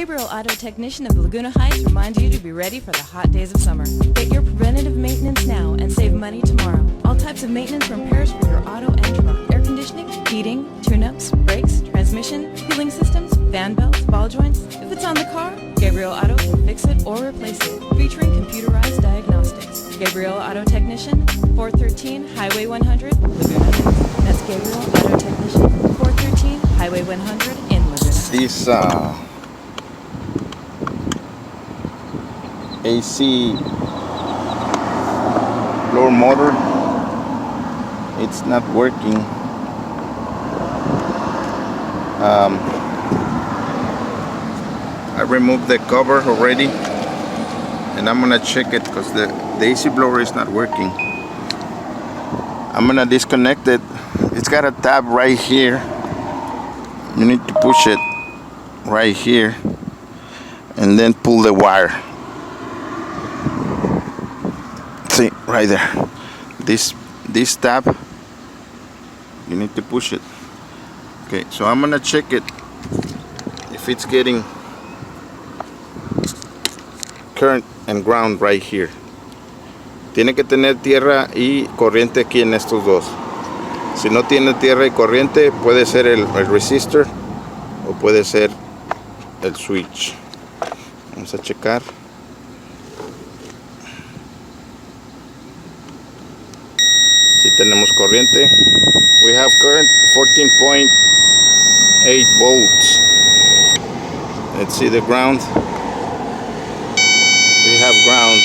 Gabriel Auto Technician of Laguna Heights reminds you to be ready for the hot days of summer. Get your preventative maintenance now and save money tomorrow. All types of maintenance from repairs for your auto and truck. Air conditioning, heating, tune-ups, brakes, transmission, cooling systems, fan belts, ball joints. If it's on the car, Gabriel Auto can fix it or replace it. Featuring computerized diagnostics. Gabriel Auto Technician, 413 Highway 100, Laguna Heights. That's Gabriel Auto Technician, 413 Highway 100 in Laguna Heights. This AC blower motor, it's not working. I removed the cover already and I'm gonna check it because the AC blower is not working. I'm gonna disconnect it. It's got a tab right here. You need to push it right here and then pull the wire. See, right there. This tab, you need to push it. Okay, so I'm gonna check it if it's getting current and ground right here. Tiene que tener tierra y corriente aquí en estos dos. Si no tiene tierra y corriente, puede ser el resistor o puede ser el switch. Vamos a checar. Si tenemos corriente. We have current 14.8 volts. Let's see the ground. We have ground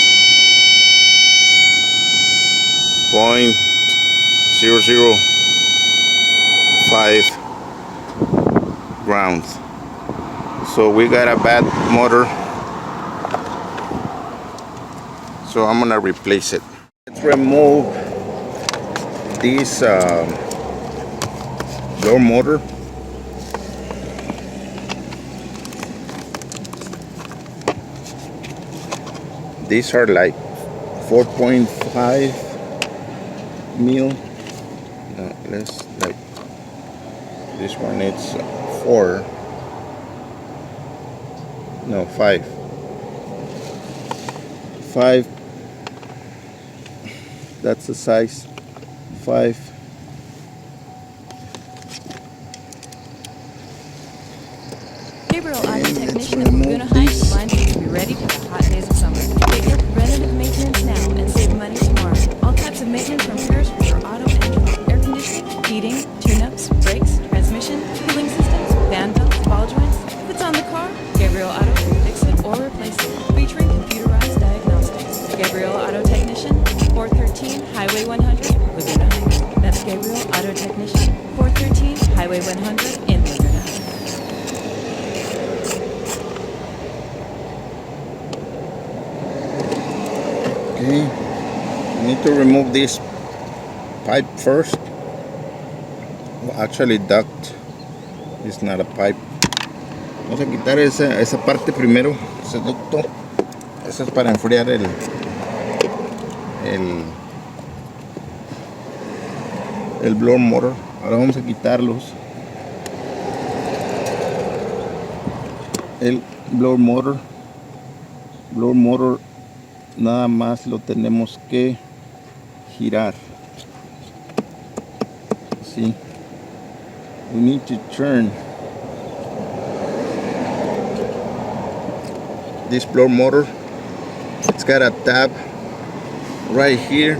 0.005 ground. So we got a bad motor. So I'm gonna replace it. Let's remove this blower motor. These are like 4.5 mil. No, less, like this one. It's 4. No, 5. 5. That's the size. 5. Gabriel Auto Technician of Laguna Heights reminds you to be ready for the hot days of summer. Get your preventative maintenance now and save money tomorrow. All types of maintenance from repairs for your auto and truck. Air conditioning, heating, tune-ups, brakes, transmission, cooling systems, fan belts, ball joints. If it's on the car, Gabriel Auto can fix it or replace it. Featuring computerized diagnostics. Gabriel Auto Technician, 413 Highway 100, Laguna Heights. That's Gabriel Auto Technician, 413 Highway 100 in Laguna Heights. Okay, you need to remove this pipe first. Well, actually, duct is not a pipe. Vamos a quitar esa parte primero, ese ducto. Eso es para enfriar el blower motor. Ahora vamos a quitarlos. El blower motor nada más lo tenemos que girar. See, we need to turn this blower motor. It's got a tab right here.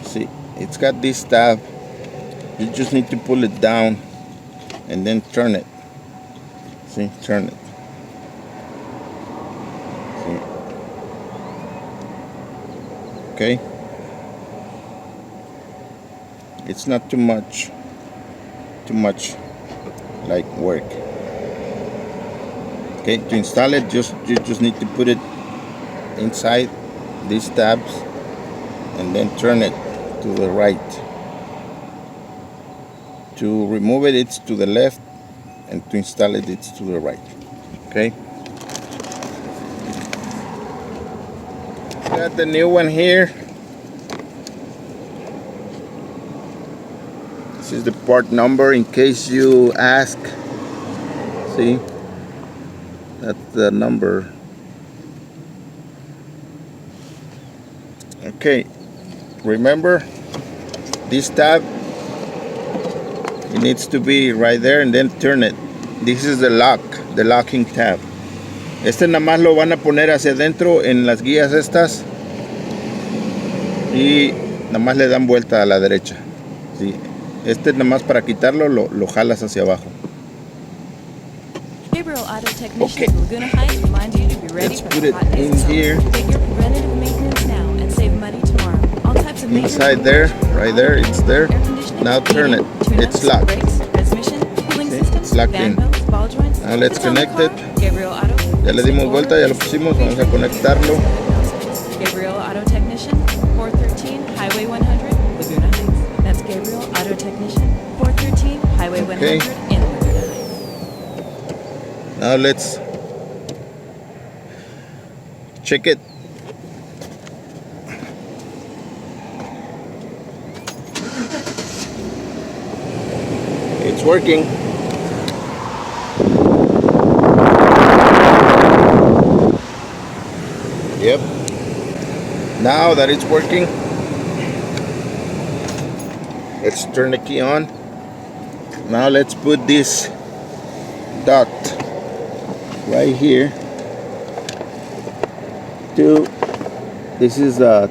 See, it's got this tab. You just need to pull it down and then turn it. See, turn it. See. Okay. It's not too much like work. Okay, to install it, you just need to put it inside these tabs and then turn it to the right. To remove it, it's to the left, and to install it, it's to the right. Okay. Got the new one here. This is the part number in case you ask. See, That's the number. Okay, remember this tab, it needs to be right there and then turn it. This is the locking tab. Este nada más lo van a poner hacia adentro en las guías estas y nada más le dan vuelta a la derecha. Sí. Este nada más para quitarlo lo jalas hacia abajo. Gabriel Auto Technician of Laguna Heights reminds you to be ready Let's for put the it hot days in of summer. here. Get your preventative maintenance now and save money tomorrow. All types of maintenance Inside from there, Gabriel right Auto there, Technician, it's there. air conditioning, Now turn it. heating, tune-ups, It's locked. brakes, transmission, cooling See, systems, it's locked fan in. belts, ball joints. Now let's If it's on the connect car, it. Gabriel Auto Ya le dimos vuelta, ya lo pusimos, vamos a conectarlo. Gabriel Auto Technician, 413 Highway 100, Laguna Heights. That's Gabriel Auto Technician, 413 Highway 100 in Laguna Heights. Now let's check it. It's working. Yep. Now that it's working, let's turn the key on. Now let's put this duct right here this is to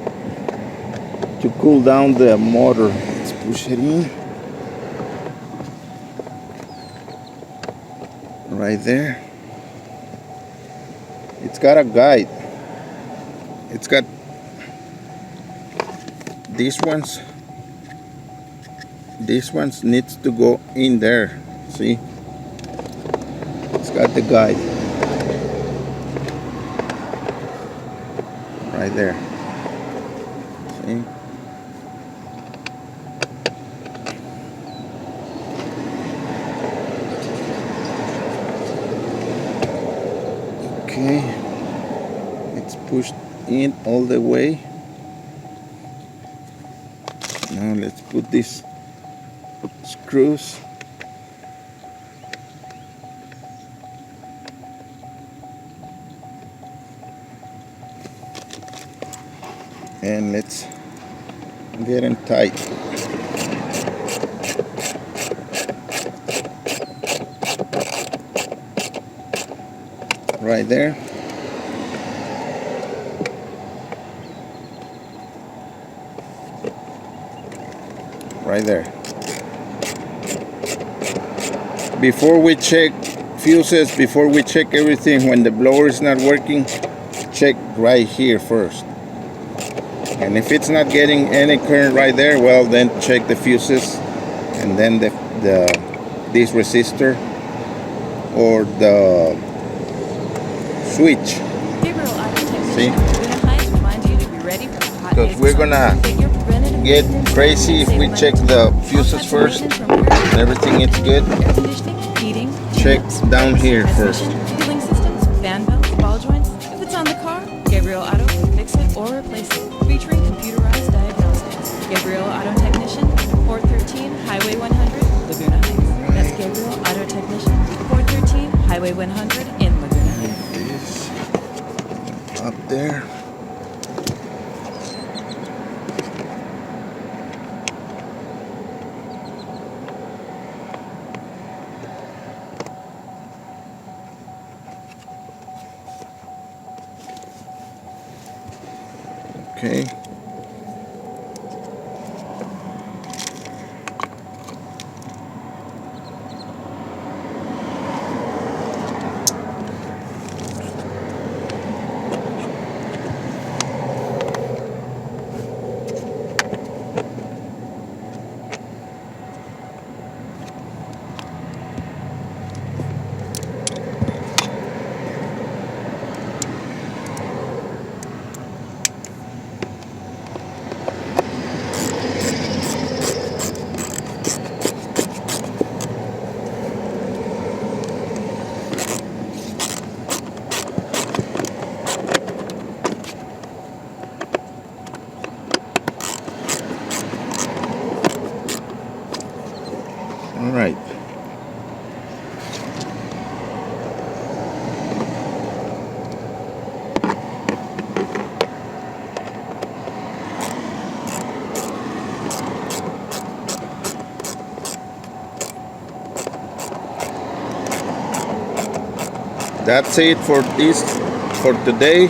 cool down the motor. Let's push it in right there. It's got a guide. It's got these ones needs to go in there. See, it's got the guide right there. See, okay, it's pushed in all the way. Now let's put these screws. And let's get them tight. Right there. Right there. Before we check fuses, before we check everything, when the blower is not working, check right here first. And if it's not getting any current right there, well, then check the fuses and then this resistor or the switch. Gabriel Auto Technician See? of Laguna Heights reminds you to be ready for the hot Because days of we're summer. gonna Get your preventative get maintenance crazy now if and we save check money the tomorrow. All fuses types of first maintenance from Paris and everything is good. air conditioning, heating, Check tune-ups, down brakes, here transmission, first. cooling systems, fan belts, ball joints. If it's on the car, Gabriel Auto can fix it or replace it, featuring computerized diagnostics. Gabriel Auto Technician, 413 Highway 100, Laguna Heights. That's Gabriel Auto Technician, 413 Highway 100 in Laguna Heights. This up there. Okay. That's it for today.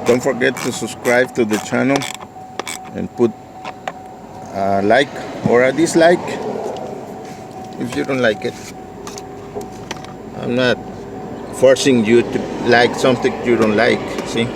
Don't forget to subscribe to the channel and put a like or a dislike if you don't like it. I'm not forcing you to like something you don't like. See?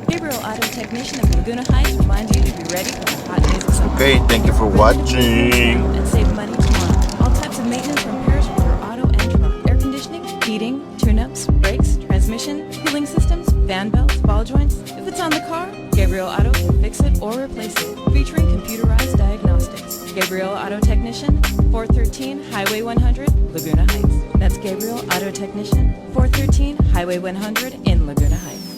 Gabriel Auto Technician of Laguna Heights reminds you to be ready for the hot days of summer. Okay, thank you for watching. And save money tomorrow. All types of maintenance repairs for your auto and truck. Air conditioning, heating, tune-ups, brakes, transmission, cooling systems, fan belts, ball joints. If it's on the car, Gabriel Auto can fix it or replace it. Featuring computerized diagnostics. Gabriel Auto Technician, 413 Highway 100, Laguna Heights. That's Gabriel Auto Technician, 413 Highway 100 in Laguna Heights.